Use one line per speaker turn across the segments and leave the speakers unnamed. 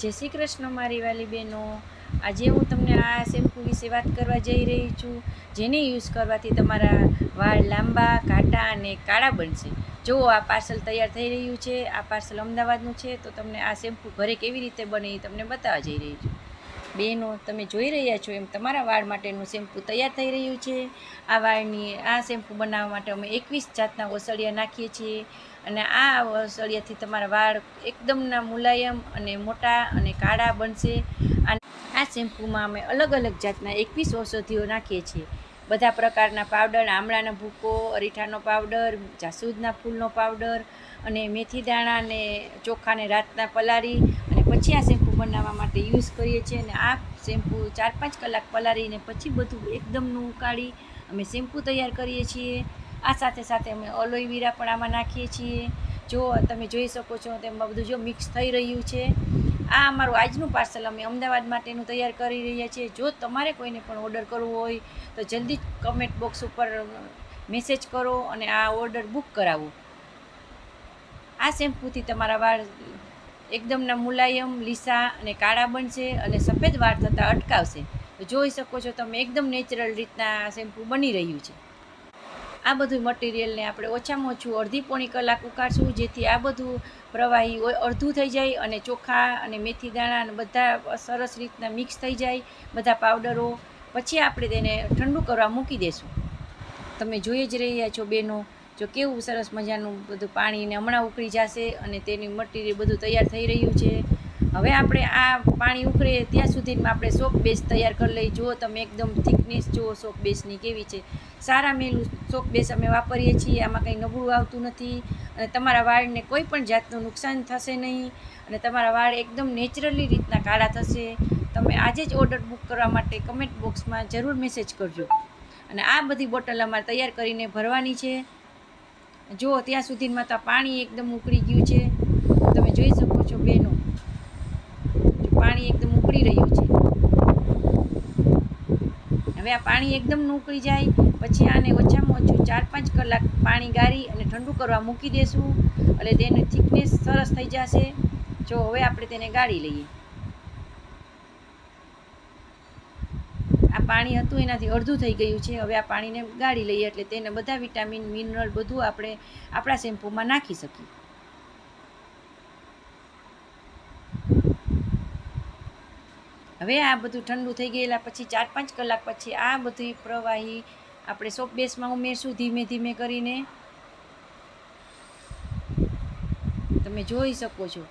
જય શ્રી કૃષ્ણ મારી વાલી બહેનો। આજે હું તમને આ શેમ્પૂ વિશે વાત કરવા જઈ રહી છું, જેને યુઝ કરવાથી તમારા વાળ લાંબા, ઘાટા અને કાળા બનશે। જો આ પાર્સલ તૈયાર થઈ રહ્યું છે, આ પાર્સલ અમદાવાદનું છે, તો તમને આ શેમ્પૂ ઘરે કેવી રીતે બને એ તમને બતાવવા જઈ રહી છું। બહેનો, તમે જોઈ રહ્યા છો એમ તમારા વાળ માટેનું શેમ્પૂ તૈયાર થઈ રહ્યું છે। આ શેમ્પૂ બનાવવા માટે અમે 21 જાતના ઓસળિયા નાખીએ છીએ, અને આ ઓસળિયાથી તમારા વાળ એકદમના મુલાયમ અને મોટા અને કાળા બનશે। આ શેમ્પૂમાં અમે અલગ અલગ જાતના 21 ઔષધિઓ નાખીએ છીએ। બધા પ્રકારના પાવડર, આમળાનો ભૂકો, અરીઠાનો પાવડર, જાસૂદના ફૂલનો પાવડર અને મેથી દાણા અને ચોખાને રાતના પલાળી અને પછી આ શેમ્પૂ બનાવવા માટે યુઝ કરીએ છીએ। અને આ શેમ્પૂ 4-5 કલાક પલાળીને પછી બધું એકદમનું ઉકાળી અમે શેમ્પૂ તૈયાર કરીએ છીએ। આ સાથે સાથે અમે એલોવેરા પણ આમાં નાખીએ છીએ। જો તમે જોઈ શકો છો તેમાં બધું જો મિક્સ થઈ રહ્યું છે। આ અમારું આજનું પાર્સલ અમે અમદાવાદ માટેનું તૈયાર કરી રહ્યા છીએ। જો તમારે કોઈને પણ ઓર્ડર કરવો હોય તો જલ્દી કમેન્ટ બોક્સ ઉપર મેસેજ કરો અને આ ઓર્ડર બુક કરાવો। આ શેમ્પૂથી તમારા વાળ એકદમના મુલાયમ, લીસા અને કાળા બનશે અને સફેદ વાળ થતાં અટકાવશે। તો જોઈ શકો છો તમે એકદમ નેચરલ રીતના આ શેમ્પૂ બની રહ્યું છે। આ બધું મટીરિયલને આપણે ઓછામાં ઓછું અડધી-પોણી કલાક ઉકાળશું, જેથી આ બધું પ્રવાહી અડધું થઈ જાય અને ચોખા અને મેથી દાણા અને બધા સરસ રીતના મિક્સ થઈ જાય, બધા પાવડરો। પછી આપણે તેને ઠંડુ કરવા મૂકી દઈશું। તમે જોઈ જ રહ્યા છો બહેનો, જો કેવું સરસ મજાનું બધું પાણીને હમણાં ઉકળી જશે અને તેની મટીરિયલ બધું તૈયાર થઈ રહ્યું છે। હવે આપણે આ પાણી ઉકળે ત્યાં સુધીમાં આપણે સોપ બેઝ તૈયાર કરી લઈએ। જુઓ તમે એકદમ થિકનેસ જુઓ સોપ બેઝની કેવી છે, સારા મેલું સોપ બેઝ અમે વાપરીએ છીએ। આમાં કંઈ નબળું આવતું નથી અને તમારા વાળને કોઈ પણ જાતનું નુકસાન થશે નહીં અને તમારા વાળ એકદમ નેચરલી રીતના કાળા થશે। તમે આજે જ ઓર્ડર બુક કરવા માટે કમેન્ટ બોક્સમાં જરૂર મેસેજ કરજો। અને આ બધી બોટલ અમારે તૈયાર કરીને ભરવાની છે। જુઓ ત્યાં સુધીમાં તો પાણી એકદમ ઉકળી ગયું છે, તમે જોઈ શકો છો બહેનો, પાણી એકદમ ઉકળી રહ્યું છે। હવે આ પાણી એકદમ ઉકળી જાય પછી આને ઓછામાં ઓછું 4-5 કલાક પાણી ગાળી અને ઠંડુ કરવા મૂકી દેશું, એટલે તેની થિકનેસ સરસ થઈ જશે। જો હવે આપણે તેને ગાળી લઈએ। આ પાણી હતું એનાથી અડધું થઈ ગયું છે। હવે આ પાણીને ગાળી લઈએ એટલે તેને બધા વિટામિન, મિનરલ બધું આપણે આપણા શેમ્પૂમાં નાખી શકીએ। હવે આ બધું ઠંડુ થઈ ગયેલા પછી 4-5 કલાક પછી આ બધી પ્રવાહી આપણે સોપ બેઝમાં ઉમેરશું ધીમે ધીમે કરીને। તમે જોઈ શકો છો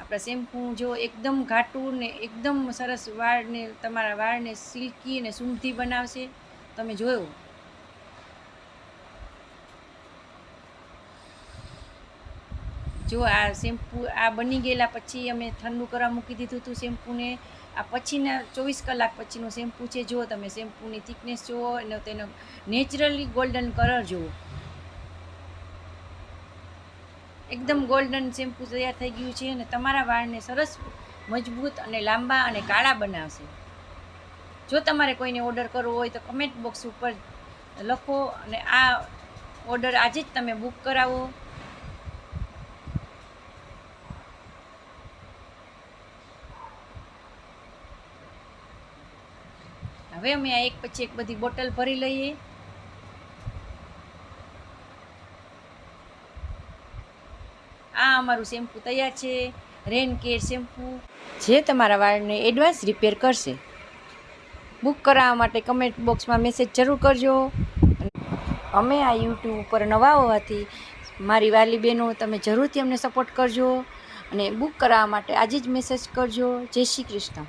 આપણા શેમ્પૂ જો એકદમ ઘાટું ને એકદમ સરસ વાળને, તમારા વાળને સિલ્કી અને સુંથી બનાવશે। તમે જોયો જો આ શેમ્પૂ આ બની ગયેલા પછી અમે ઠંડુ કરવા મૂકી દીધું હતું શેમ્પૂને। આ પછીના 24 કલાક પછીનું શેમ્પૂ છે। જુઓ તમે શેમ્પૂની થિકનેસ જુઓ અને તેનો નેચરલી ગોલ્ડન કલર જુઓ, એકદમ ગોલ્ડન શેમ્પૂ તૈયાર થઈ ગયું છે અને તમારા વાળને સરસ મજબૂત અને લાંબા અને કાળા બનાવશે। જો તમારે કોઈને ઓર્ડર કરવો હોય તો કમેન્ટ બોક્સ ઉપર લખો અને આ ઓર્ડર આજે જ તમે બુક કરાવો। હવે અમે આ એક પછી એક બધી બોટલ ભરી લઈએ। આ અમારું શેમ્પૂ તૈયાર છે, રેન કેર શેમ્પૂ, જે તમારા વાળને એડવાન્સ રિપેર કરશે। બુક કરાવવા માટે કમેન્ટ બોક્સમાં મેસેજ જરૂર કરજો। અમે આ યુટ્યુબ ઉપર નવા હોવાથી મારી વાલી બહેનો તમે જરૂરથી અમને સપોર્ટ કરજો અને બુક કરાવવા માટે આજે જ મેસેજ કરજો। જય શ્રી કૃષ્ણ।